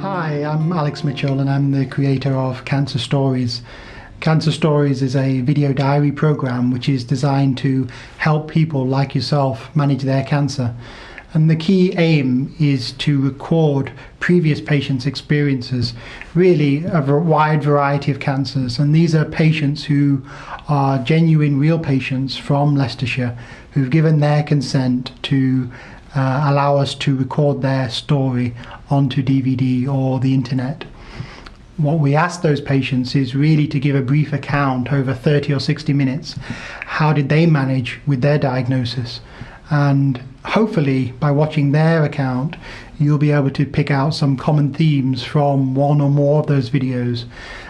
Hi, I'm Alex Mitchell and I'm the creator of Cancer Stories. Cancer Stories is a video diary program which is designed to help people like yourself manage their cancer. And the key aim is to record previous patients' experiences, really a wide variety of cancers. And these are patients who are genuine, real patients from Leicestershire who've given their consent to allow us to record their story onto DVD or the internet. What we ask those patients is really to give a brief account over 30 or 60 minutes. How did they manage with their diagnosis? And hopefully by watching their account you'll be able to pick out some common themes from one or more of those videos.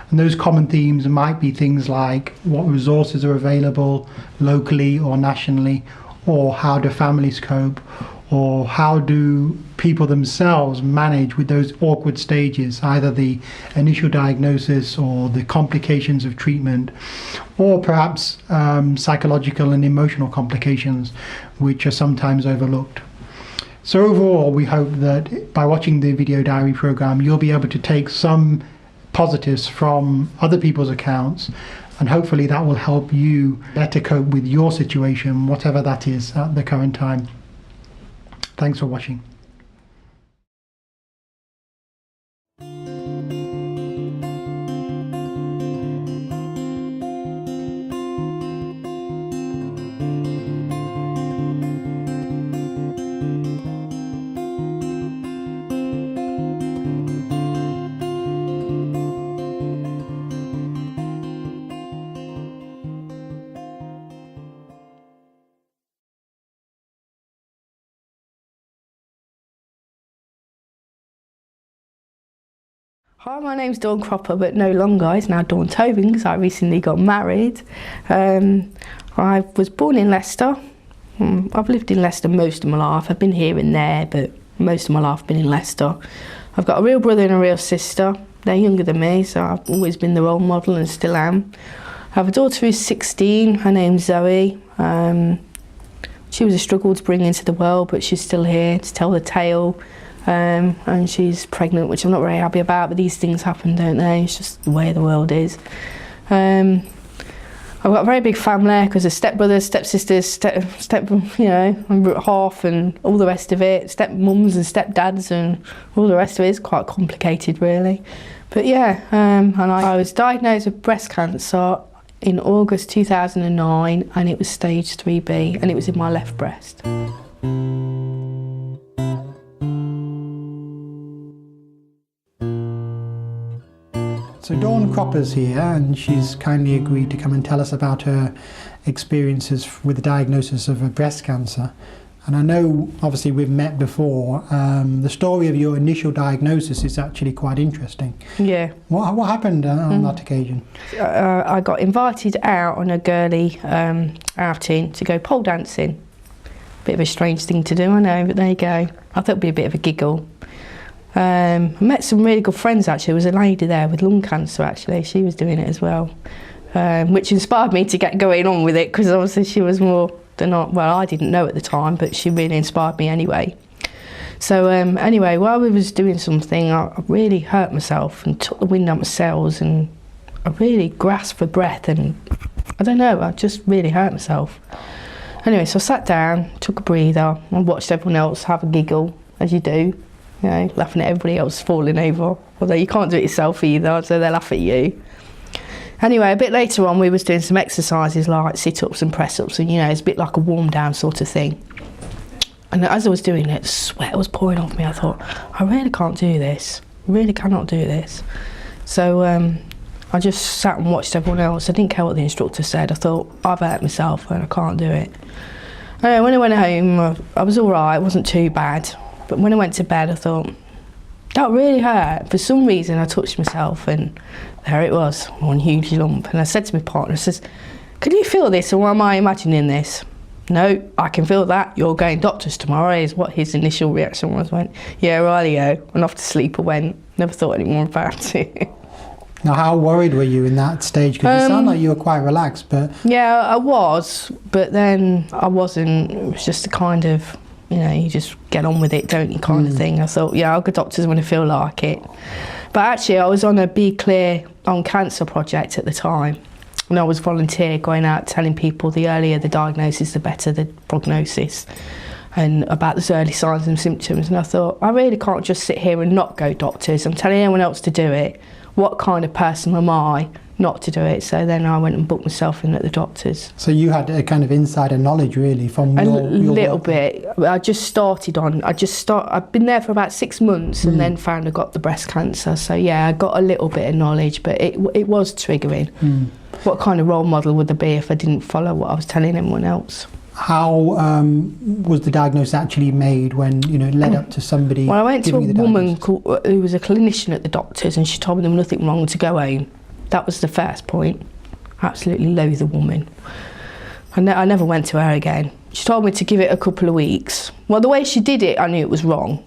And those common themes might be things like what resources are available locally or nationally, or how do families cope, or how do people themselves manage with those awkward stages, either the initial diagnosis or the complications of treatment, or perhaps psychological and emotional complications which are sometimes overlooked. So overall, we hope that by watching the video diary program you'll be able to take some positives from other people's accounts, and hopefully that will help you better cope with your situation, whatever that is at the current time. Thanks for watching. Hi, my name's Dawn Cropper, but no longer. It's now Dawn Tobin because I recently got married. I was born in Leicester. I've lived in Leicester most of my life. I've been here and there, but most of my life I've been in Leicester. I've got a real brother and a real sister. They're younger than me, so I've always been the role model and still am. I have a daughter who's 16. Her name's Zoe. She was a struggle to bring into the world, but she's still here to tell the tale. And she's pregnant, which I'm not very happy about, but these things happen, don't they? It's just the way the world is. I've got a very big family because of stepbrothers, stepsisters, half and all the rest of it, stepmums and stepdads and all the rest of it is quite complicated, really. But yeah, and I was diagnosed with breast cancer in August 2009, and it was stage 3B, and it was in my left breast. So Dawn Cropper's here and she's kindly agreed to come and tell us about her experiences with the diagnosis of breast cancer. And I know obviously we've met before. The story of your initial diagnosis is actually quite interesting. Yeah. What happened on that occasion? I got invited out on a girly outing to go pole dancing. Bit of a strange thing to do, I know, but there you go. I thought it'd be a bit of a giggle. I met some really good friends actually. There was a lady there with lung cancer actually, she was doing it as well, which inspired me to get going on with it because obviously she was more than not, well, I didn't know at the time, but she really inspired me anyway. So anyway, while we was doing something, I really hurt myself and took the wind out my sails, and I really grasped for breath, and I don't know, I just really hurt myself. Anyway, so I sat down, took a breather, and watched everyone else have a giggle, as you do. You know, laughing at everybody else falling over, although you can't do it yourself either, so they laugh at you. Anyway, a bit later on we was doing some exercises like sit-ups and press-ups, and you know, it's a bit like a warm-down sort of thing. And as I was doing it, sweat was pouring off me. I thought, I really can't do this, I really cannot do this. So I just sat and watched everyone else. I didn't care what the instructor said. I thought, I've hurt myself and I can't do it. Anyway, when I went home, I was all right, it wasn't too bad. But when I went to bed, I thought, that really hurt. For some reason, I touched myself and there it was, one huge lump. And I said to my partner, I says, can you feel this or am I imagining this? No, I can feel that. You're going doctors tomorrow, is what his initial reaction was. I went, yeah, rightio. And off to sleep I went. Never thought any more about it. Now, how worried were you in that stage? Because you sound like you were quite relaxed, but... Yeah, I was, but then I wasn't. It was just a kind of... you know, you just get on with it, don't you, kind of thing. I thought, yeah, I'll go doctors when I feel like it. But actually, I was on a Be Clear on Cancer project at the time, and I was volunteer going out telling people the earlier the diagnosis, the better the prognosis, and about the early signs and symptoms. And I thought, I really can't just sit here and not go doctors. I'm telling anyone else to do it. What kind of person am I not to do it? So then I went and booked myself in at the doctors. So you had a kind of insider knowledge, really, from A your little work. bit. I've been there for about 6 months and then found I got the breast cancer. So yeah, I got a little bit of knowledge, but it was triggering. What kind of role model would there be if I didn't follow what I was telling everyone else? How was the diagnosis actually made when, you know, it led up to somebody? Well, I went to a giving you the woman diagnosis? who was a clinician at the doctors, and she told me there was nothing wrong to go home. That was the first point. Absolutely loathe the woman. I never went to her again. She told me to give it a couple of weeks. Well, the way she did it, I knew it was wrong.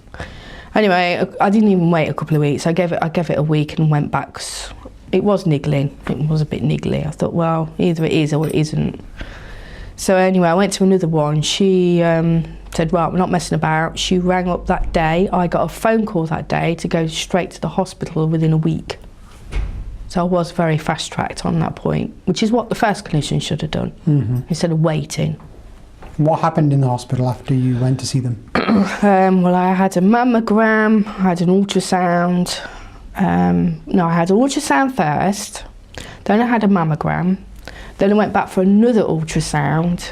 Anyway, I didn't even wait a couple of weeks. I gave it a week and went back. 'Cause it was niggling. It was a bit niggly. I thought, well, either it is or it isn't. So anyway, I went to another one. She said, right, we're not messing about. She rang up that day. I got a phone call that day to go straight to the hospital within a week. So I was very fast-tracked on that point, which is what the first clinician should have done, instead of waiting. What happened in the hospital after you went to see them? Well, I had a mammogram, I had an ultrasound. No, I had an ultrasound first, then I had a mammogram. Then I went back for another ultrasound,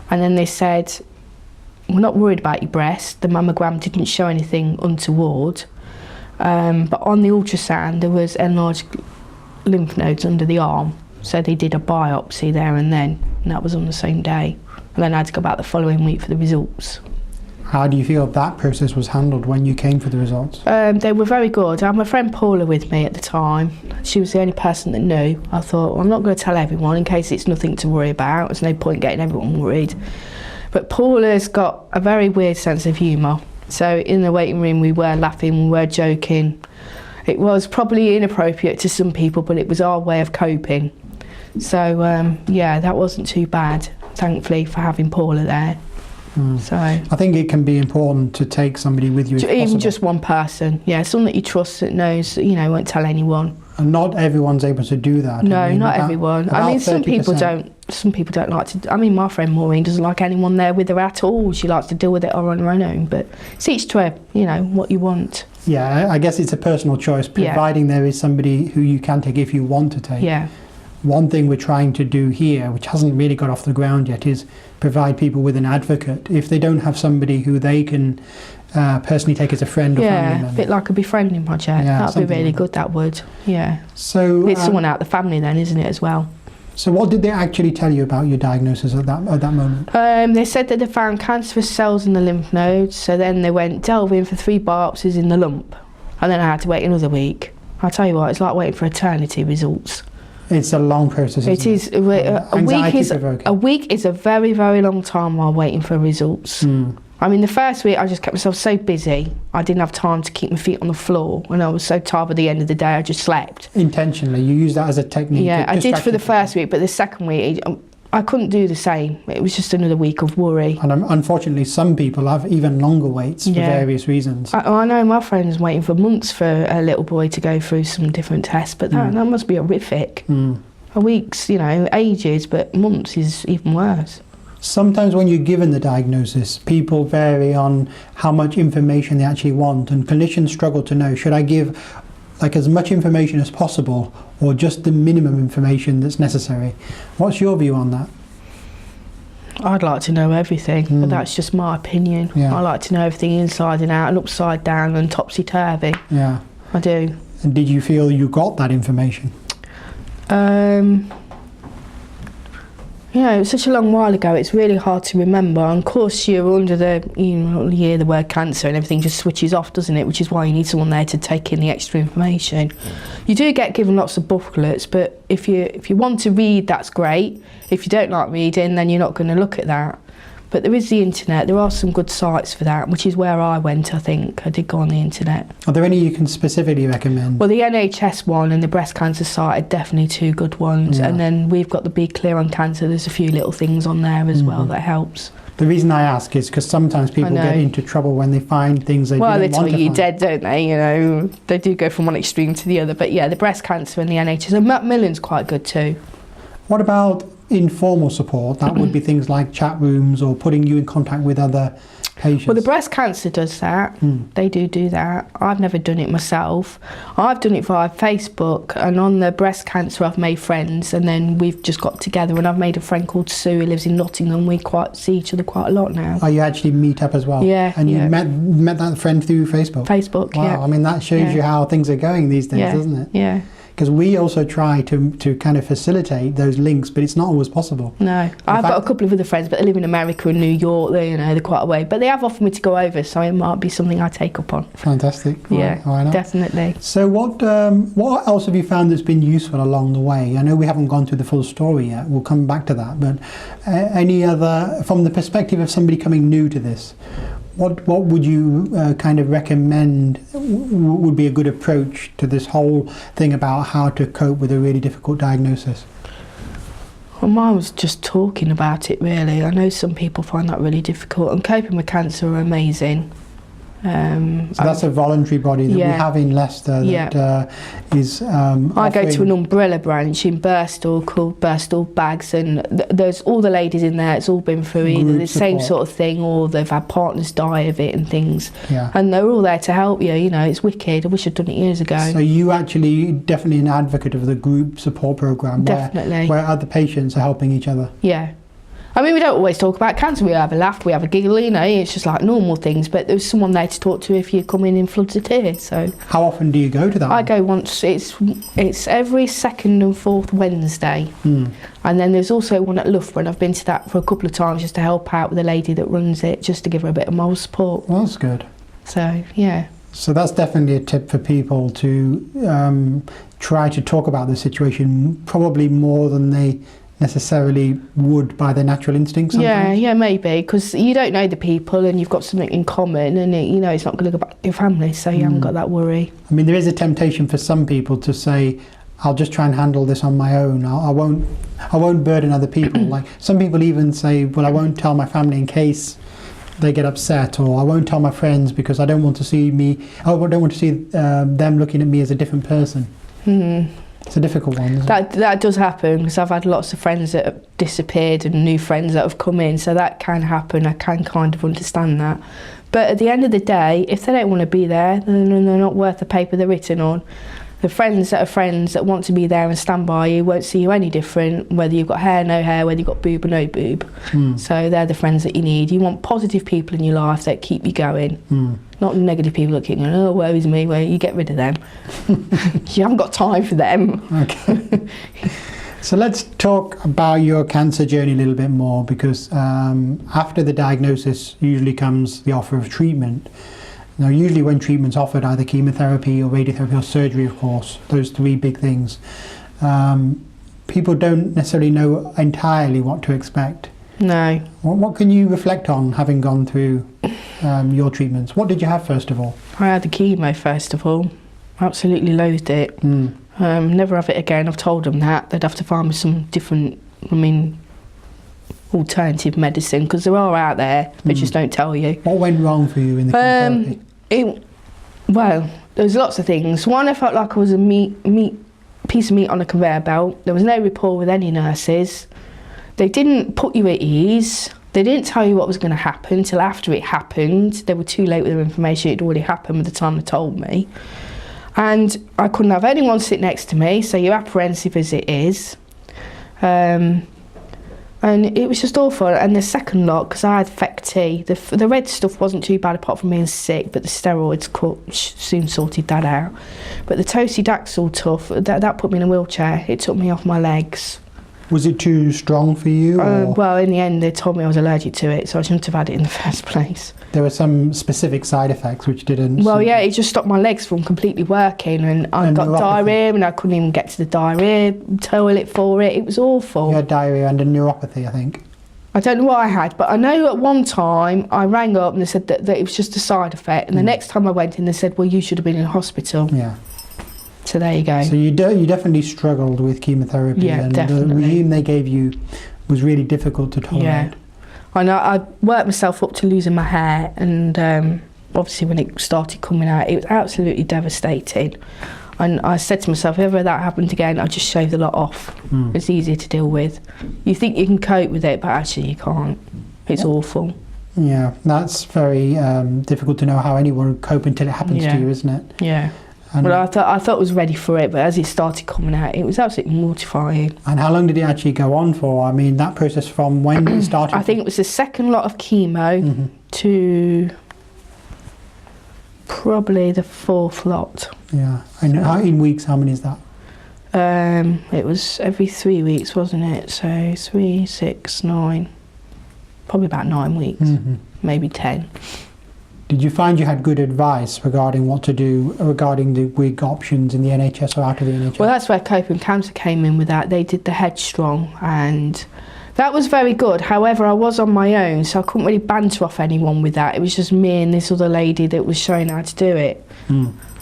and then they said, we're not worried about your breast. The mammogram didn't show anything untoward. But on the ultrasound, there was enlarged lymph nodes under the arm. So they did a biopsy there and then, and that was on the same day. And then I had to go back the following week for the results. How do you feel that process was handled when you came for the results? They were very good. I had my friend Paula with me at the time. She was the only person that knew. I thought, well, I'm not going to tell everyone in case it's nothing to worry about. There's no point getting everyone worried. But Paula's got a very weird sense of humour. So in the waiting room we were laughing, we were joking. It was probably inappropriate to some people, but it was our way of coping. So yeah, that wasn't too bad, thankfully, for having Paula there. So I think it can be important to take somebody with you if even possible. just one person, yeah, someone that you trust that knows, you know, won't tell anyone. And not everyone's able to do that. No, I mean, not everyone. I mean, some people 30%. don't. Some people don't like to. I mean, my friend Maureen doesn't like anyone there with her at all. She likes to deal with it on her own. But it's each to her, you know, what you want. Yeah, I guess it's a personal choice, providing there is somebody who you can take if you want to take. Yeah. One thing we're trying to do here, which hasn't really got off the ground yet, is provide people with an advocate. If they don't have somebody who they can personally take as a friend or family Yeah, member. a bit like a befriending project. Yeah, That'd be something really like good, that would. Yeah. So, It's someone out of the family then, isn't it, as well? so what did they actually tell you about your diagnosis at that moment? They said that they found cancerous cells in the lymph nodes, so then they went delving for 3 biopsies in the lump, and then I had to wait another week. I'll tell you what, it's like waiting for eternity results. It's a long process. It is. A week is a very, very long time while waiting for results. I mean, the first week I just kept myself so busy, I didn't have time to keep my feet on the floor, and I was so tired by the end of the day I just slept. Intentionally, you use that as a technique. Yeah, to I did distract for the you from first week, but the second week I couldn't do the same. It was just another week of worry. And unfortunately, some people have even longer waits for various reasons. I know my friend's waiting for months for a little boy to go through some different tests, but that must be horrific. A week's, you know, ages, but months is even worse. Sometimes when you're given the diagnosis, people vary on how much information they actually want, and clinicians struggle to know, should I give like as much information as possible or just the minimum information that's necessary? What's your view on that? I'd like to know everything, but that's just my opinion. Yeah. I like to know everything inside and out and upside down and topsy-turvy. Yeah. I do. And did you feel you got that information? You know, it was such a long while ago, it's really hard to remember. And of course, you're under the, you know, you hear the word cancer and everything just switches off, doesn't it? Which is why you need someone there to take in the extra information. You do get given lots of booklets, but if you want to read, that's great. If you don't like reading, then you're not going to look at that. But there is the internet. There are some good sites for that, which is where I went, I think. I did go on the internet. Are there any you can specifically recommend? Well, the NHS one and the breast cancer site are definitely two good ones. Yeah. And then we've got the Be Clear on Cancer. There's a few little things on there as well that helps. The reason I ask is because sometimes people get into trouble when they find things they Well, they didn't tell want to you you're find. dead, don't they? You know, they do go from one extreme to the other. But yeah, the breast cancer and the NHS. And Macmillan's quite good too. What about informal support? That would be things like chat rooms or putting you in contact with other patients. Well, the breast cancer does that. They do that. I've never done it myself. I've done it via Facebook, and on the breast cancer I've made friends, and then we've just got together, and I've made a friend called Sue who lives in Nottingham. We see each other quite a lot now. Oh, you actually meet up as well? Yeah. And you yeah. met that friend through Facebook? Facebook, Wow, yeah. I mean, that shows you how things are going these days, Yeah. doesn't it? Yeah. Because we also try to kind of facilitate those links, but it's not always possible. No, I've got a couple of other friends, but they live in America and New York. They're quite away, but they have offered me to go over, so it might be something I take up on. Fantastic. Yeah, Why not? definitely. So what else have you found that's been useful along the way? I know we haven't gone through the full story yet. We'll come back to that. But any other, from the perspective of somebody coming new to this, what would you kind of recommend would be a good approach to this whole thing about how to cope with a really difficult diagnosis? Well, mine was just talking about it, really. I know some people find that really difficult, and Coping with Cancer are amazing. So that's a voluntary body that we have in Leicester that is I go to an umbrella branch in Birstall called Birstall Bags, and there's all the ladies in there. It's all been through either the same sort of thing, or they've had partners die of it and things. Yeah. And they're all there to help you. You know, it's wicked. I wish I'd done it years ago. So you actually definitely an advocate of the group support program, where other patients are helping each other. Yeah. I mean, we don't always talk about cancer. We have a laugh, we have a giggle, you know, it's just like normal things. But there's someone there to talk to if you come in floods of tears. So how often do you go to that? I go once. It's every second and fourth Wednesday. And then there's also one at Loughborough. I've been to that for a couple of times just to help out with the lady that runs it, just to give her a bit of moral support. Well, that's good. So, yeah. So that's definitely a tip for people to try to talk about the situation, probably more than they necessarily would by their natural instincts sometimes. Yeah, maybe, because you don't know the people and you've got something in common, and you know it's not going to go back to your family, so you haven't got that worry. I mean, there is a temptation for some people to say, I'll just try and handle this on my own. I won't burden other people. Like some people even say, well, I won't tell my family in case they get upset, or I won't tell my friends because I don't want to see them looking at me as a different person. It's a difficult one, isn't it? That does happen, because I've had lots of friends that have disappeared and new friends that have come in, so that can happen. I can kind of understand that. But at the end of the day, if they don't want to be there, then they're not worth the paper they're written on. The friends that want to be there and stand by you won't see you any different, whether you've got hair, no hair, whether you've got boob or no boob. So they're the friends that you need. You want positive people in your life that keep you going. Not negative people that keep going, oh, woe is me, well, you get rid of them. You haven't got time for them. Okay. So let's talk about your cancer journey a little bit more, because after the diagnosis usually comes the offer of treatment. Now, usually when treatment's offered, either chemotherapy or radiotherapy or surgery, of course, those three big things, people don't necessarily know entirely what to expect. No. What can you reflect on, having gone through your treatments? What did you have first of all? I had the chemo first of all. Absolutely loathed it. Never have it again. I've told them that. They'd have to find me some different, alternative medicine, because there are out there, they just don't tell you. What went wrong for you in the chemotherapy? Well, there's lots of things. One, I felt like I was a piece of meat on a conveyor belt. There was no rapport with any nurses. They didn't put you at ease. They didn't tell you what was going to happen until after it happened. They were too late with their information. It had already happened by the time they told me. And I couldn't have anyone sit next to me, so you're apprehensive as it is. And it was just awful. And the second lot, because I had FEC-T, the red stuff wasn't too bad apart from being sick, but the steroids soon sorted that out. But the Tosidaxil tough, that put me in a wheelchair. It took me off my legs. Was it too strong for you? Well, in the end, they told me I was allergic to it, so I shouldn't have had it in the first place. There were some specific side effects which didn't... Well, yeah, it just stopped my legs from completely working, and I got diarrhoea, and I couldn't even get to the diarrhoea toilet for it. It was awful. You had diarrhoea and a neuropathy, I think. I don't know what I had, but I know at one time I rang up and they said that it was just a side effect, and the next time I went in they said, well, you should have been in hospital. Yeah. So there you go. So you definitely struggled with chemotherapy, Yeah, and definitely. the regime they gave you was really difficult to tolerate. Yeah. I know I worked myself up to losing my hair, and obviously when it started coming out, it was absolutely devastating. And I said to myself, if ever that happened again, I'd just shave the lot off. It's easier to deal with. You think you can cope with it, but actually you can't. It's awful. Yeah, that's very difficult to know how anyone would cope until it happens to you, isn't it? Yeah. And, Well, I thought I was ready for it, but as it started coming out, it was absolutely mortifying. and how long did it actually go on for? I mean, that process from when it started? I think it was the second lot of chemo Mhm. to probably the fourth lot. Yeah. And in weeks, how many is that? It was every 3 weeks, wasn't it? So 3, 6, 9, probably about 9 weeks, maybe 10. Did you find you had good advice regarding what to do regarding the wig options in the NHS or out of the NHS? Well, that's where Cope and Cancer came in with that. They did the Headstrong, and that was very good. However, I was on my own, so I couldn't really banter off anyone with that. It was just me and this other lady that was showing how to do it.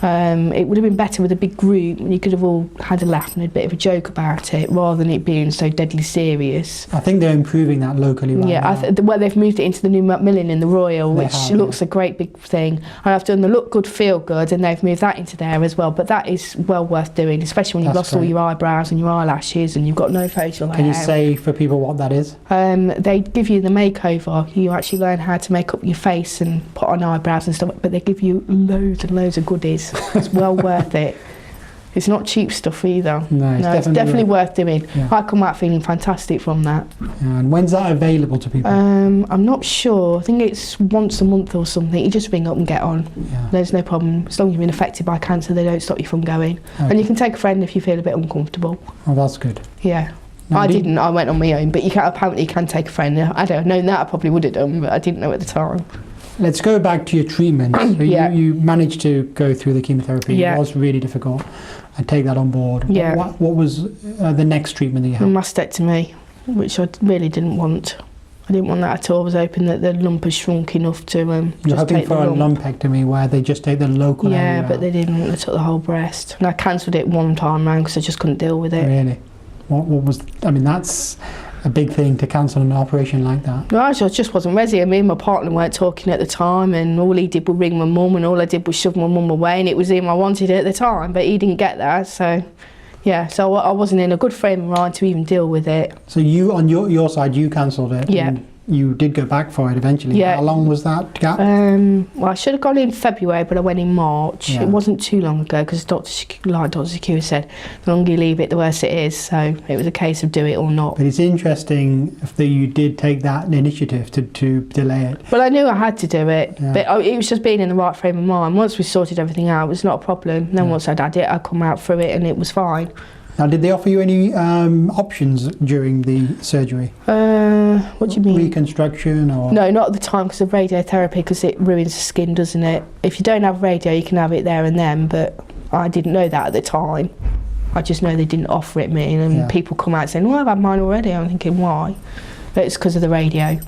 It would have been better with a big group, and you could have all had a laugh and a bit of a joke about it, rather than it being so deadly serious. I think they're improving that locally right now. Well, they've moved it into the new Macmillan in the Royal, They which have, looks a great big thing. And I've done the Look Good, Feel Good, and they've moved that into there as well. But that is well worth doing, especially when you've That's lost all great. your eyebrows and your eyelashes and you've got no facial hair. Can you say for people what that is? They give you the makeover. You actually learn how to make up your face and put on eyebrows and stuff, but they give you loads and loads of goodies. It's well worth it. It's not cheap stuff either. No, It's definitely worth doing. Yeah. I come out feeling fantastic from that. And when's that available to people? I'm not sure. I think it's once a month or something. You just ring up and get on. Yeah. There's no problem. As long as you've been affected by cancer, they don't stop you from going. Okay. And you can take a friend if you feel a bit uncomfortable. Oh, that's good. Yeah. Now, I didn't. I went on my own. But apparently you can take a friend. I'd have known that, I probably would have done, but I didn't know at the time. Let's go back to your treatment. So Yeah. you managed to go through the chemotherapy. Yeah. It was really difficult. And take that on board. Yeah. What was the next treatment that you A had? mastectomy, which I really didn't want. I didn't want that at all. I was hoping that the lump had shrunk enough to You're just hoping take for the a lump. lumpectomy where they just take the local area Yeah, but out. they didn't. They took the whole breast. And I cancelled it one time round because I just couldn't deal with it. Really? What was... I mean, that's a big thing to cancel an operation like that. No, I just wasn't ready. Me and my partner weren't talking at the time, and all he did was ring my mum, and all I did was shove my mum away, and it was him I wanted at the time, but he didn't get that, so... Yeah, so I wasn't in a good frame of mind to even deal with it. So you, on your side, you cancelled it. Yeah. And you did go back for it eventually. Yeah. How long was that gap? Well, I should have gone in February, but I went in March. Yeah. It wasn't too long ago because like Dr. Secure said, the longer you leave it, the worse it is. So it was a case of do it or not. But it's interesting that you did take that initiative to delay it. Well, I knew I had to do it, Yeah. but it was just being in the right frame of mind. Once we sorted everything out, it was not a problem. Then Yeah. once I'd had it, I'd come out through it and it was fine. Now, did they offer you any options during the surgery? What do you mean? Reconstruction or... No, not at the time because of radiotherapy, because it ruins the skin, doesn't it? If you don't have radio, you can have it there and then, but I didn't know that at the time. I just know they didn't offer it me, and Yeah. people come out saying, well, I've had mine already. I'm thinking, why? But it's because of the radio.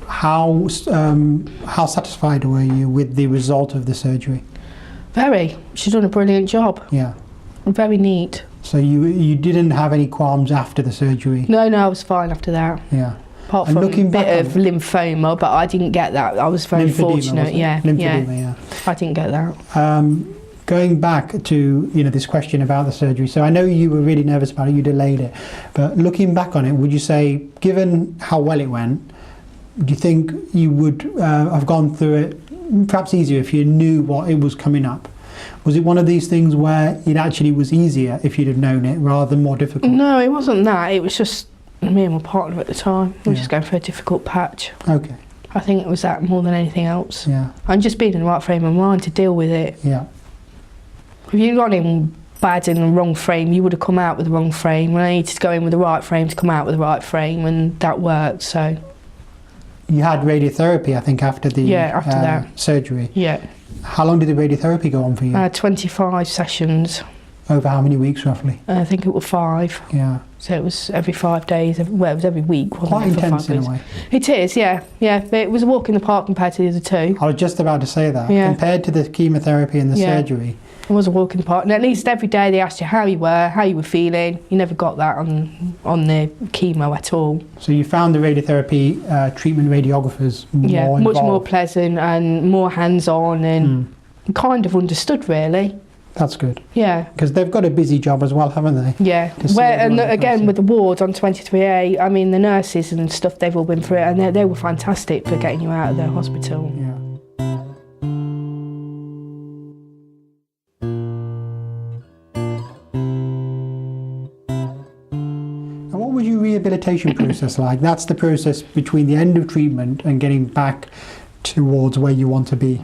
How satisfied were you with the result of the surgery? Very. She's done a brilliant job. Yeah. Very neat. So you didn't have any qualms after the surgery? No, I was fine after that. Yeah. Apart And from a looking bit back of on lymphoma, but I didn't get that. I was very Lymphedema, fortunate. wasn't it? Yeah, Lymphedema, yeah. I didn't get that. Going back to this question about the surgery, so I know you were really nervous about it, you delayed it, but looking back on it, would you say, given how well it went, do you think you would have gone through it perhaps easier if you knew what it was coming up? Was it one of these things where it actually was easier if you'd have known it rather than more difficult? No, it wasn't that. It was just me and my partner at the time. We were Yeah. just going through a difficult patch. Okay. I think it was that more than anything else. Yeah. And just being in the right frame of mind to deal with it. Yeah. If you'd gone in bad in the wrong frame, you would have come out with the wrong frame. When I needed to go in with the right frame to come out with the right frame, and that worked, so You had radiotherapy, I think, after the after that. surgery. yeah. How long did the radiotherapy go on for you? 25 sessions. Over how many weeks roughly? I think it was 5. Yeah. So it was every 5 days. Well, it was every week. Wasn't Quite it, for intense 5 in a weeks? way. It is, yeah. But it was a walk in the park compared to the other 2. I was just about to say that. Yeah. Compared to the chemotherapy and the Yeah. surgery, It was a walk in the park. And at least every day they asked you how you were feeling. You never got that on the chemo at all. so you found the radiotherapy treatment radiographers Yeah, more much more involved. pleasant and more hands-on and kind of understood, really. That's good. Yeah. Because they've got a busy job as well, haven't they? Yeah, To see and everyone in again person. with the ward on 23A, I mean the nurses and stuff, they've all been through it, and they were fantastic for getting you out of the hospital. Yeah. And what was your rehabilitation process like? That's the process between the end of treatment and getting back towards where you want to be.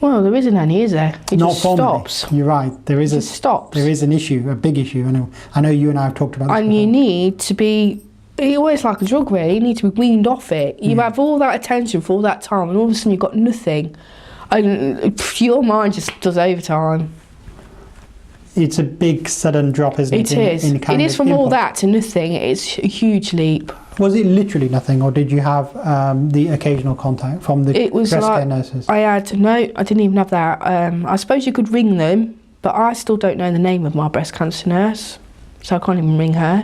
Well, there isn't any, is there? It Not just formally. stops. You're right. There It is just stops. there is an issue, a big issue. I know you and I have talked about this And you before. need to be. It's always like a drug, really. You need to be weaned off it. You Yeah. have all that attention for all that time, and all of a sudden you've got nothing, and your mind just does overtime. It's a big sudden drop, isn't it? It is. in kind It is of from all input. that to nothing. It's a huge leap. Was it literally nothing, or did you have the occasional contact from the It was breast care like nurses? I didn't even have that. I suppose you could ring them, but I still don't know the name of my breast cancer nurse, so I can't even ring her.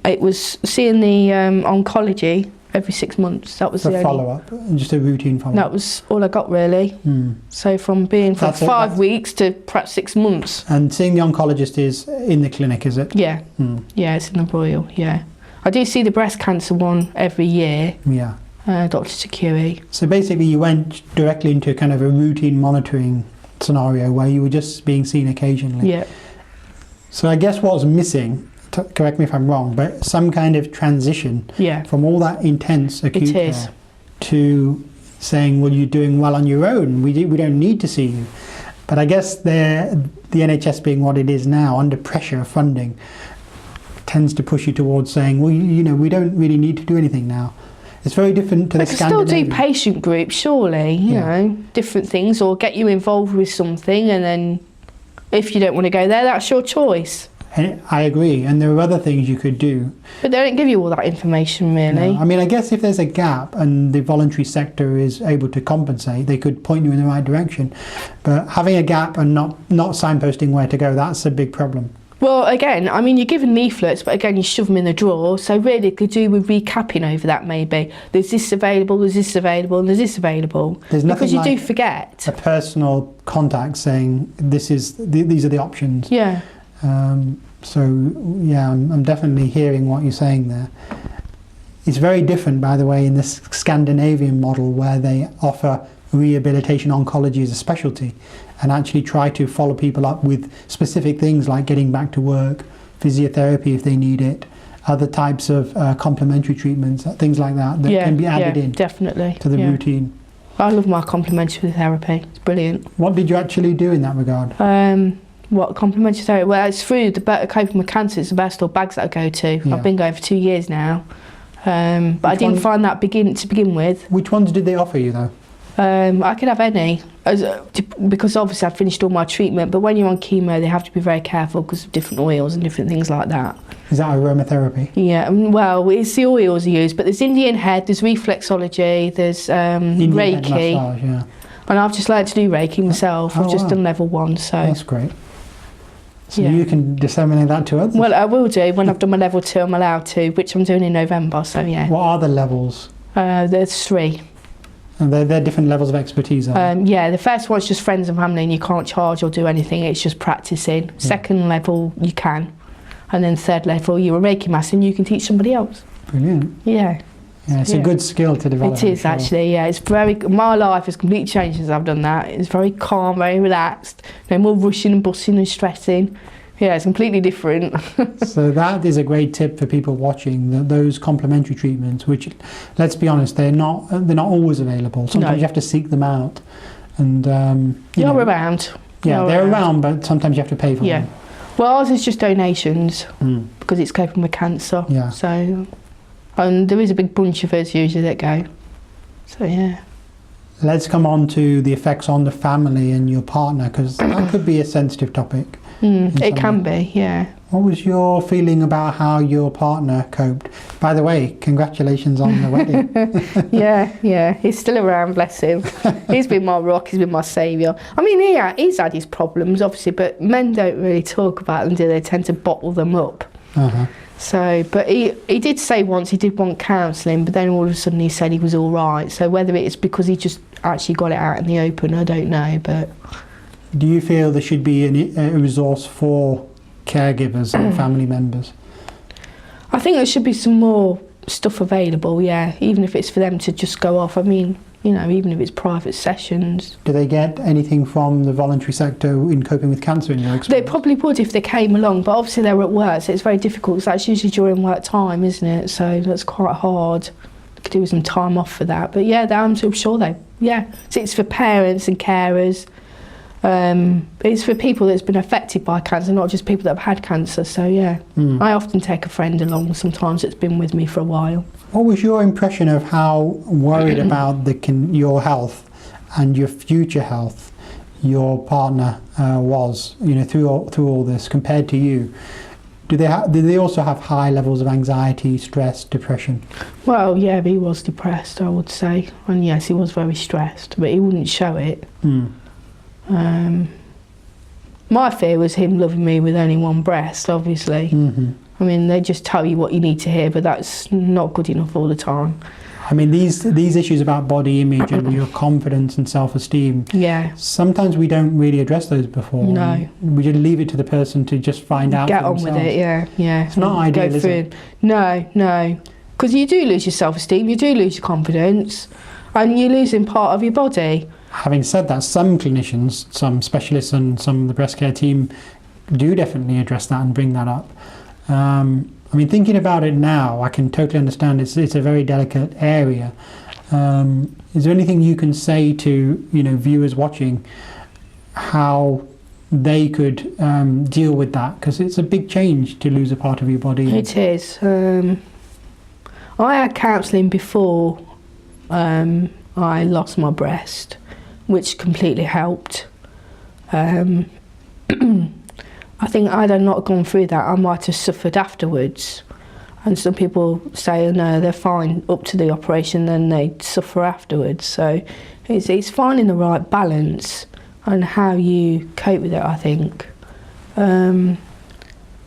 It was seeing the oncology every 6 months. That was The the only. follow-up, just a routine follow-up. That was all I got really. Hmm. So from being from That's it, 5 that's- weeks to perhaps 6 months. And seeing the oncologist is in the clinic, is it? Yeah, Hmm. yeah, it's in the Royal. Yeah, I do see the breast cancer one every year. Yeah. Dr. Securi. So basically, you went directly into kind of a routine monitoring scenario where you were just being seen occasionally. Yeah. So I guess what was missing, correct me if I'm wrong, but some kind of transition Yeah. from all that intense acute It is. care to saying, well, you're doing well on your own. We don't need to see you. But I guess the NHS being what it is now, under pressure of funding, tends to push you towards saying, well, we don't really need to do anything now. It's very different to They the can still do Scandinavian. patient groups, surely, you Yeah. know, different things, or get you involved with something, and then if you don't want to go there, that's your choice. And I agree, and there are other things you could do. But they don't give you all that information, really. No, I mean, I guess if there's a gap and the voluntary sector is able to compensate, they could point you in the right direction. But having a gap and not signposting where to go, that's a big problem. Well, again, I mean, you're given leaflets, but again, you shove them in the drawer. So really, it could do with recapping over that, maybe. There's this available, there's this available, and there's this available. There's nothing because you do like forget. a personal contact saying these are the options. Yeah. So yeah, I'm definitely hearing what you're saying there. It's very different, by the way, in this Scandinavian model where they offer rehabilitation oncology as a specialty and actually try to follow people up with specific things like getting back to work, physiotherapy if they need it, other types of complementary treatments, things like that can be added in definitely. to the Yeah. routine. I love my complementary therapy. It's brilliant. What did you actually do in that regard? What complementary therapy? Well, it's through the Better Coping with Cancer. It's the Bestall bags that I go to. Yeah. I've been going for 2 years now. But I Which didn't one- find that to begin with. Which ones did they offer you though? I could have any, because obviously I've finished all my treatment, but when you're on chemo they have to be very careful because of different oils and different things like that. Is that aromatherapy? Yeah, well, it's the oils you use, but there's Indian head, there's reflexology, there's Indian head Reiki, massage, yeah. and I've just learned to do Reiki myself. Oh, I've just wow. done level 1, so... That's great. So Yeah. you can disseminate that to others? Well, I will do. When I've done my level 2, I'm allowed to, which I'm doing in November, so yeah. What are the levels? There's 3. And they're different levels of expertise, are they? Yeah, the first one's just friends and family and you can't charge or do anything, it's just practicing. Second level, you can. And then third level, you're a Reiki master and you can teach somebody else. Brilliant. Yeah, Yeah, it's a Yeah. good skill to develop. it is I'm sure. actually, yeah. It's my life has completely changed since I've done that. It's very calm, very relaxed. No more rushing and bussing and stressing. Yeah, it's completely different. So that is a great tip for people watching, those complementary treatments, which, let's be honest, they're not always available. Sometimes No. you have to seek them out. And, You're know, around. Yeah, You're they're around, but sometimes you have to pay for Yeah. them. Well, ours is just donations Mm. because it's coping with cancer. Yeah. So, and there is a big bunch of us usually that go. So, yeah. Let's come on to the effects on the family and your partner, because that could be a sensitive topic. It can be, yeah. What was your feeling about how your partner coped? By the way, congratulations on the wedding. Yeah, he's still around, bless him. He's been my rock, he's been my saviour. I mean, he's had his problems, obviously, but men don't really talk about them, do they? They tend to bottle them up. So, but he did say once he did want counselling, but then all of a sudden he said he was all right. So whether it's because he just actually got it out in the open, I don't know. But do you feel there should be a resource for caregivers and family members? I think there should be some more stuff available, yeah, even if it's for them to just go off. I mean, you know, even if it's private sessions. Do they get anything from the voluntary sector in coping with cancer in your experience? They probably would if they came along, but obviously they're at work, so it's very difficult, because that's usually during work time, isn't it? So that's quite hard. Could do with some time off for that. But yeah, I'm sure so it's for parents and carers. It's for people that's been affected by cancer, not just people that have had cancer. So yeah, I often take a friend along sometimes that's been with me for a while. What was your impression of how worried about your health and your future health your partner was, you know, through all this compared to you? Did they also have high levels of anxiety, stress, depression? Well, yeah, he was depressed, I would say, and yes, he was very stressed, but he wouldn't show it. My fear was him loving me with only one breast, obviously. I mean, they just tell you what you need to hear, but that's not good enough all the time. I mean, these issues about body image and your confidence and self-esteem, sometimes we don't really address those before. No. We just leave it to the person to just find out Get for on themselves. with it, yeah. It's not ideal, is it? No. Because you do lose your self-esteem, you do lose your confidence, and you're losing part of your body. Having said that, some clinicians, some specialists and some of the breast care team do definitely address that and bring that up. I mean, thinking about it now, I can totally understand it's a very delicate area. Is there anything you can say to, you know, viewers watching how they could deal with that? Because it's a big change to lose a part of your body. It is. I had counselling before I lost my breast, which completely helped. I think had I not gone through that, I might have suffered afterwards. And some people say, oh, no, they're fine up to the operation, then they suffer afterwards. So it's finding the right balance and how you cope with it, I think. Like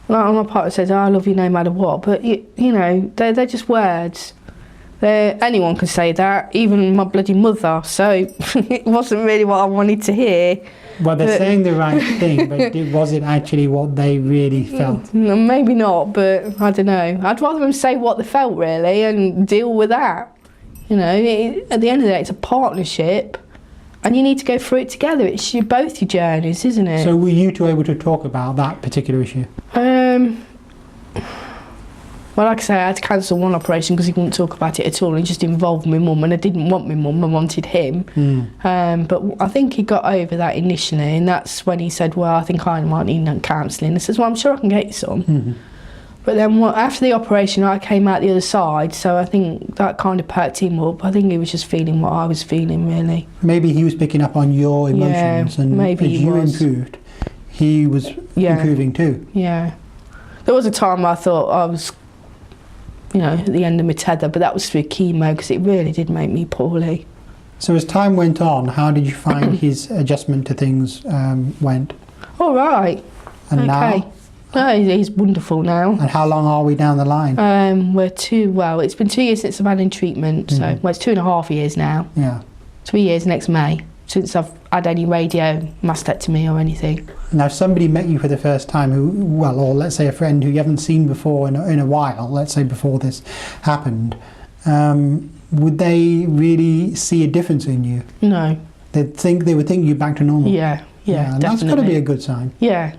my partner says, oh, I love you no matter what, but you know, they're just words. Anyone can say that, even my bloody mother, so it wasn't really what I wanted to hear. Well, they're saying the right thing, but was it actually what they really felt? Maybe not, but I don't know. I'd rather them say what they felt, really, and deal with that. You know, at the end of the day, it's a partnership, and you need to go through it together. It's both your journeys, isn't it? So were you two able to talk about that particular issue? Well, like I say, I had to cancel one operation because he wouldn't talk about it at all. It just involved my mum, and I didn't want my mum, I wanted him. But I think he got over that initially, and that's when he said, well, I think I might need counselling. I says, well, I'm sure I can get you some. But then after the operation, I came out the other side, so I think that kind of perked him up. I think he was just feeling what I was feeling, really. Maybe he was picking up on your emotions, and maybe as you improved, he was improving too. Yeah. There was a time I thought I was, you know, at the end of my tether, but that was through chemo because it really did make me poorly. So as time went on, how did you find his adjustment to things went? All right. And now? No, he's wonderful now. And how long are we down the line? It's been 2 years since I've had in treatment, so it's 2.5 years now. Yeah. 3 years next May, since I've had any radio mastectomy or anything. Now, if somebody met you for the first time, or let's say a friend who you haven't seen before in a while, let's say before this happened, would they really see a difference in you? No. They would think you back to normal. Yeah, definitely. That's got to be a good sign. Yeah.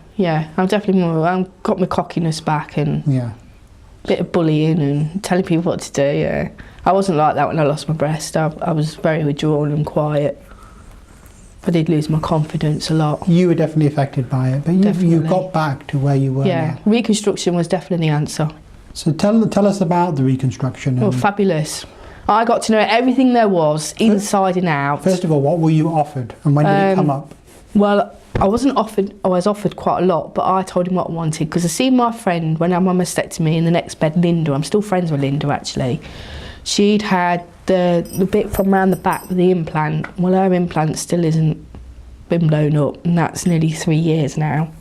I'm definitely I've got my cockiness back and a bit of bullying and telling people what to do. Yeah, I wasn't like that when I lost my breast. I was very withdrawn and quiet. I did lose my confidence a lot. You were definitely affected by it, but you got back to where you were. Yeah, now. Reconstruction was definitely the answer. So tell us about the reconstruction. Oh, fabulous. I got to know everything there was, inside and out. First of all, what were you offered, and when did it come up? Well, I wasn't offered, I was offered quite a lot, but I told him what I wanted, because I seen my friend, when I had my mastectomy, in the next bed, Linda, I'm still friends with Linda actually, she'd had the bit from around the back with the implant. Well, her implant still isn't been blown up, and that's nearly 3 years now.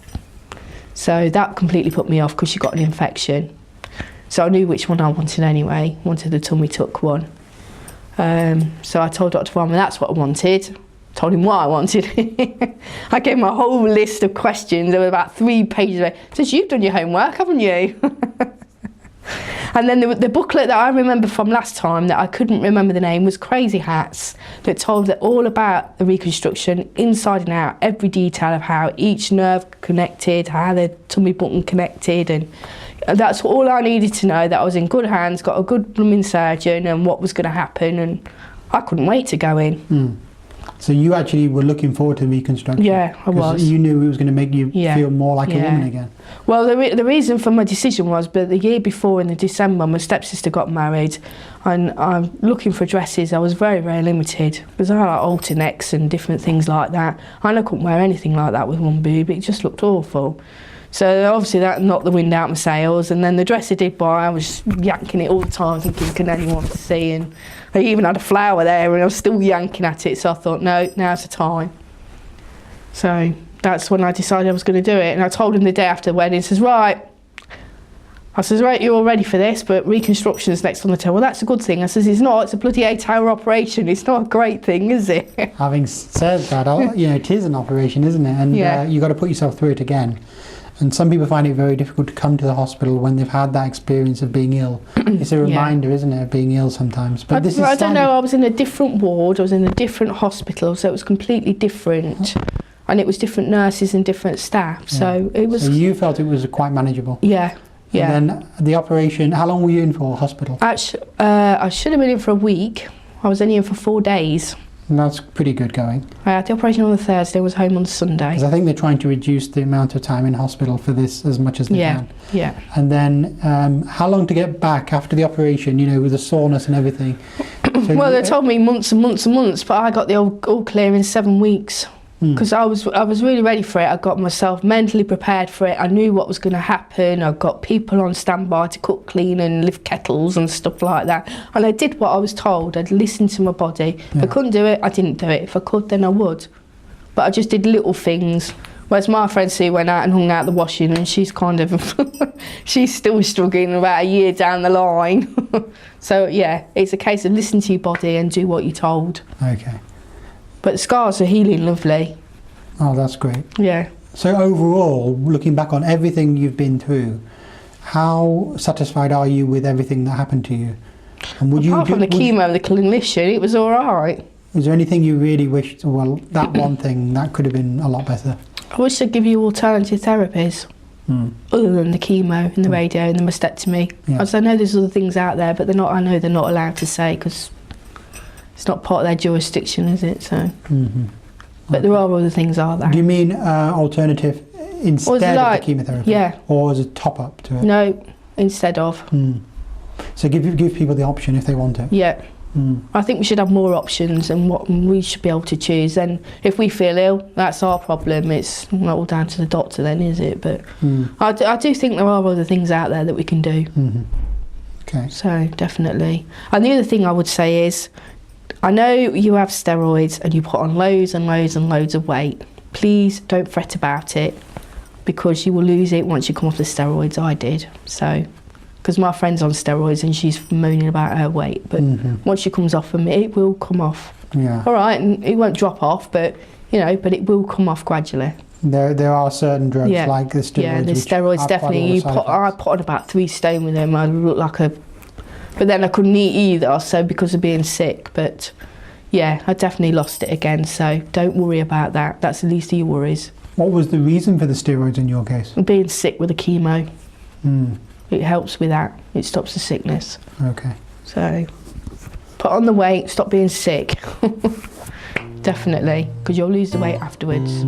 So that completely put me off, because she got an infection. So I knew which one I wanted anyway, wanted the tummy tuck one. So I told Dr. Farmer that's what I wanted. Told him what I wanted. I gave him a whole list of questions. There were about 3 pages of it. Says, you've done your homework, haven't you? And then the booklet that I remember from last time that I couldn't remember the name was Crazy Hats, that told that all about the reconstruction, inside and out, every detail of how each nerve connected, how the tummy button connected, and that's all I needed to know, that I was in good hands, got a good blooming surgeon, and what was going to happen, and I couldn't wait to go in. So you actually were looking forward to reconstruction? Yeah, I was. You knew it was going to make you feel more like a woman again? Well, the reason for my decision was, but the year before, in the December, my stepsister got married, and I'm looking for dresses. I was very, very limited, because I had like alternecks and different things like that, and I couldn't wear anything like that with one boob. It just looked awful. So obviously that knocked the wind out my sails, and then the dress I did buy, I was yanking it all the time, thinking, can anyone see? And I even had a flower there, and I was still yanking at it, so I thought, no, now's the time. So that's when I decided I was going to do it, and I told him the day after the wedding, says, right, you're all ready for this, but reconstruction's next on the table. Well, that's a good thing. I says, it's not, it's a bloody 8-hour operation. It's not a great thing, is it? Having said that, it is an operation, isn't it? And you've got to put yourself through it again. And some people find it very difficult to come to the hospital when they've had that experience of being ill. It's a reminder, isn't it, of being ill sometimes. But I don't know, I was in a different ward, I was in a different hospital, so it was completely different. And it was different nurses and different staff, so it was... So you felt it was quite manageable? Yeah. And then the operation, how long were you in for hospital? Actually, I should have been in for a week. I was only in for 4 days. And that's pretty good going. I had the operation on the Thursday, was home on the Sunday. Because I think they're trying to reduce the amount of time in hospital for this as much as they can. Yeah. And then how long to get back after the operation, with the soreness and everything? So well, they told me months and months and months, but I got the all clear in 7 weeks. Because I was really ready for it. I got myself mentally prepared for it. I knew what was going to happen. I got people on standby to cook, clean and lift kettles and stuff like that. And I did what I was told. I'd listened to my body. If I couldn't do it, I didn't do it. If I could, then I would. But I just did little things. Whereas my friend Sue went out and hung out the washing, and she's kind of, she's still struggling about a year down the line. So yeah, it's a case of listen to your body and do what you're told. Okay. But the scars are healing lovely. Oh, that's great. Yeah. So overall, looking back on everything you've been through, how satisfied are you with everything that happened to you? And Apart from the chemo and the clinician, it was all right. Is there anything you really wished, well, that one thing, that could have been a lot better? I wish they'd give you alternative therapies, other than the chemo and the radio and the mastectomy. As I know there's other things out there, but I know they're not allowed to say, because it's not part of their jurisdiction, is it? So, but there are other things out there. Do you mean alternative instead of the chemotherapy? Yeah. Or as a top up to it? No, instead of. So give people the option if they want it. Yeah. I think we should have more options, and we should be able to choose. And if we feel ill, that's our problem. It's not all down to the doctor then, is it? But I do think there are other things out there that we can do. Okay. So definitely. And the other thing I would say is, I know you have steroids and you put on loads and loads and loads of weight. Please don't fret about it, because you will lose it once you come off the steroids. I did. So, because my friend's on steroids and she's moaning about her weight, but once she comes off them, it will come off. Yeah. All right, and it won't drop off, but but it will come off gradually. There are certain drugs like the steroids. Yeah, the steroids definitely. I put on about 3 stone with them. I looked like a. But then I couldn't eat either, so because of being sick. But yeah, I definitely lost it again, so don't worry about that. That's the least of your worries. What was the reason for the steroids in your case? Being sick with the chemo. It helps with that. It stops the sickness. Okay. So put on the weight, stop being sick. Definitely, because you'll lose the weight afterwards.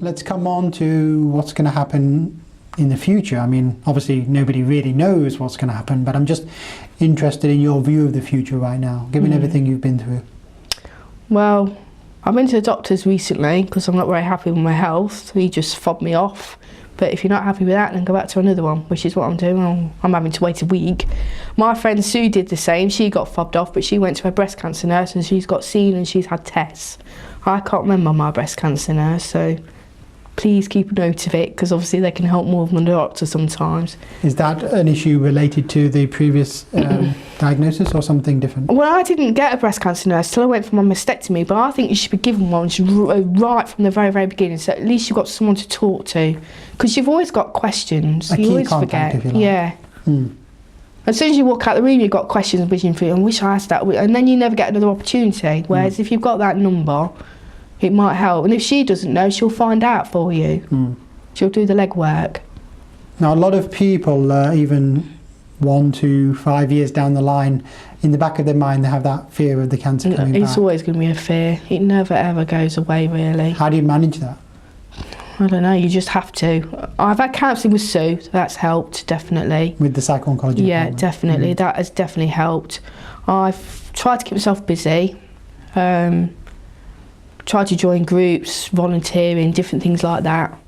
let's come on to what's going to happen in the future. I mean, obviously nobody really knows what's going to happen, but I'm just interested in your view of the future right now, given everything you've been through. Well, I've been to the doctors recently because I'm not very happy with my health. He just fobbed me off. But if you're not happy with that, then go back to another one, which is what I'm doing. I'm having to wait a week. My friend Sue did the same. She got fobbed off, but she went to her breast cancer nurse and she's got seen and she's had tests. I can't remember my breast cancer nurse, so please keep a note of it, because obviously they can help more than the doctor sometimes. Is that an issue related to the previous diagnosis or something different? Well, I didn't get a breast cancer nurse till I went for my mastectomy, but I think you should be given one right from the very, very beginning, so at least you've got someone to talk to, because you've always got questions. A you key always contact, forget. if you like. Yeah. Mm. As soon as you walk out the room, you've got questions wishing for you, and wish I asked that, and then you never get another opportunity. Whereas if you've got that number, it might help. And if she doesn't know, she'll find out for you. Mm. She'll do the legwork. Now, a lot of people, even 1 to 5 years down the line, in the back of their mind, they have that fear of the cancer coming It's back. always going to be a fear. It never ever goes away, really. How do you manage that? I don't know, you just have to. I've had counselling with Sue, so that's helped, definitely. With the psycho-oncology Yeah, department? definitely. That has definitely helped. I've tried to keep myself busy. Tried to join groups, volunteering, different things like that.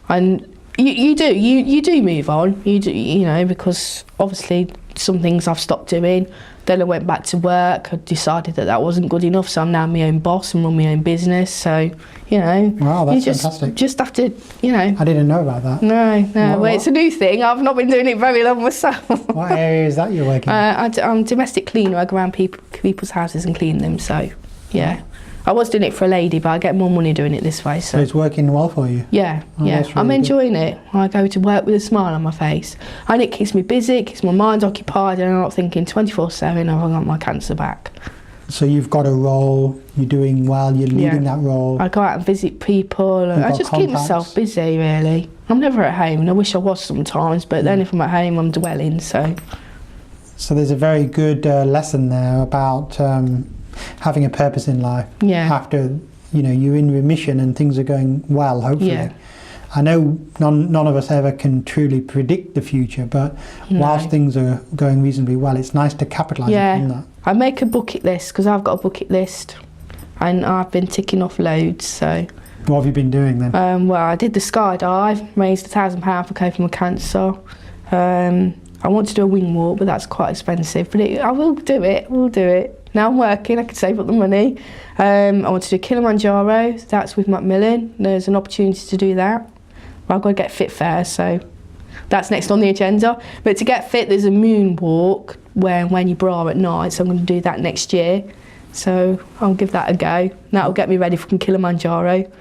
And you do move on. You do, because obviously some things I've stopped doing. Then I went back to work. I decided that wasn't good enough, so I'm now my own boss and run my own business. So, Wow, that's you fantastic. just have to, I didn't know about that. No, Well, well, it's a new thing. I've not been doing it very long myself. What area is that you're working in? I'm a domestic cleaner. I go around people's houses and clean them. So, yeah. I was doing it for a lady, but I get more money doing it this way. So So, it's working well for you? yeah. That's really I'm good. enjoying it. I go to work with a smile on my face. And it keeps me busy, it keeps my mind occupied, and I'm not thinking 24/7, have I got my cancer back? So you've got a role, you're doing well, you're leading that role. I go out and visit people, and You've I got just keep myself contacts. busy, really. I'm never at home, and I wish I was sometimes, but then if I'm at home, I'm dwelling, so... So there's a very good lesson there about having a purpose in life. Yeah. After you're in remission and things are going well, hopefully. Yeah. I know none of us ever can truly predict the future, but whilst things are going reasonably well, it's nice to capitalise on that. I make a bucket list, because I've got a bucket list, and I've been ticking off loads, so... What have you been doing then? Well, I did the skydive, raised £1,000 for coping with cancer. I want to do a wing walk, but that's quite expensive, but I will do it, Now I'm working, I can save up the money. I want to do Kilimanjaro, that's with Macmillan. There's an opportunity to do that. But I've got to get fit first, so that's next on the agenda. But to get fit, there's a moon walk when you bra at night, so I'm going to do that next year. So I'll give that a go. That'll get me ready for Kilimanjaro.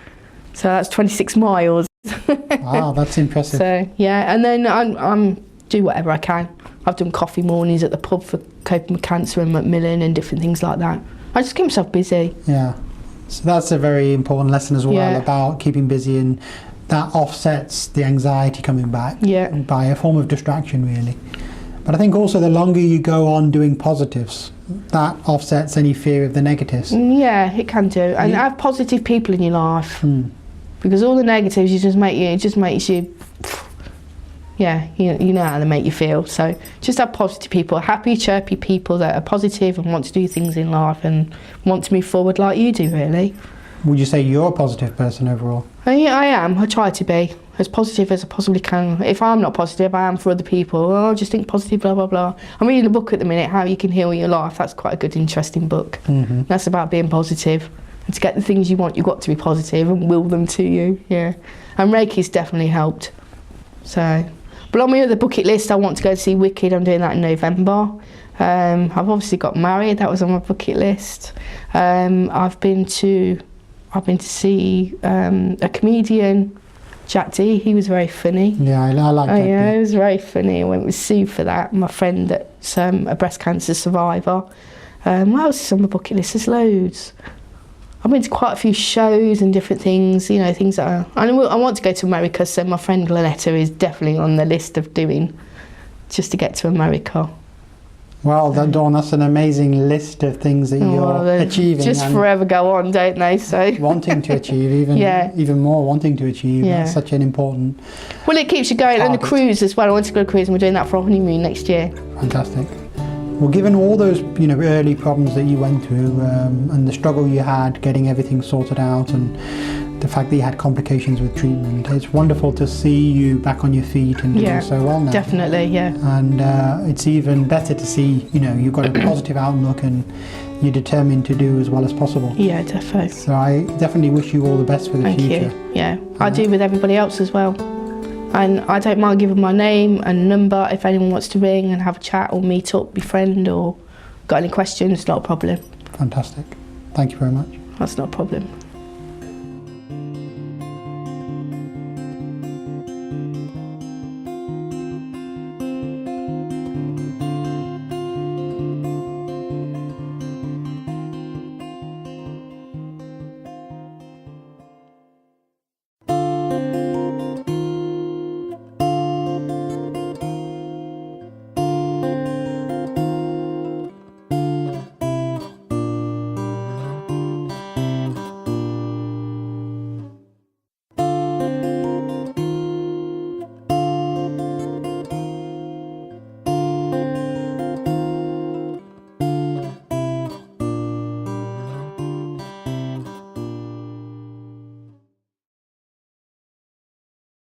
So that's 26 miles. Wow, that's impressive. So, yeah, and then I'm do whatever I can. I've done coffee mornings at the pub for coping with cancer and Macmillan and different things like that. I just keep myself busy. Yeah, so that's a very important lesson as well, Yeah. about keeping busy, and that offsets the anxiety coming back Yeah. by a form of distraction, really. But I think also the longer you go on doing positives, that offsets any fear of the negatives. Yeah, it can do. And Yeah. have positive people in your life. Mm. Because all the negatives it just makes you you know how they make you feel. So just have positive people, happy, chirpy people that are positive and want to do things in life and want to move forward like you do, really. Would you say you're a positive person overall? Yeah, I am. I try to be as positive as I possibly can. If I'm not positive, I am for other people. Oh, just think positive, blah, blah, blah. I'm reading a book at the minute, How You Can Heal Your Life. That's quite a good, interesting book. Mm-hmm. That's about being positive. And to get the things you want, you've got to be positive and will them to you, yeah. And Reiki's definitely helped. So, but on my other bucket list, I want to go see Wicked. I'm doing that in November. I've obviously got married. That was on my bucket list. I've been to see a comedian, Jack D. He was very funny. Yeah, I like that. Yeah, it was very funny. I went with Sue for that. My friend that's a breast cancer survivor. What else is on my bucket list? There's loads. I've been to quite a few shows and different things, things that are... I want to go to America, so my friend Glenetta is definitely on the list of doing, just to get to America. Well, Dawn, that's an amazing list of things that you're achieving. Just and forever go on, don't they? So wanting to achieve, even more wanting to achieve. Yeah. That's such an important. Well, it keeps you going. And the target. cruise as well. I want to go on a cruise, and we're doing that for our honeymoon next year. Fantastic. Well, given all those early problems that you went through and the struggle you had getting everything sorted out, and the fact that you had complications with treatment, it's wonderful to see you back on your feet and doing so well now. Definitely, yeah. And it's even better to see you've got a positive outlook and you're determined to do as well as possible. Yeah, definitely. So I definitely wish you all the best for the future. Thank you. Yeah, I do with everybody else as well. And I don't mind giving my name and number if anyone wants to ring and have a chat or meet up, befriend, or got any questions, not a problem. Fantastic. Thank you very much. That's not a problem.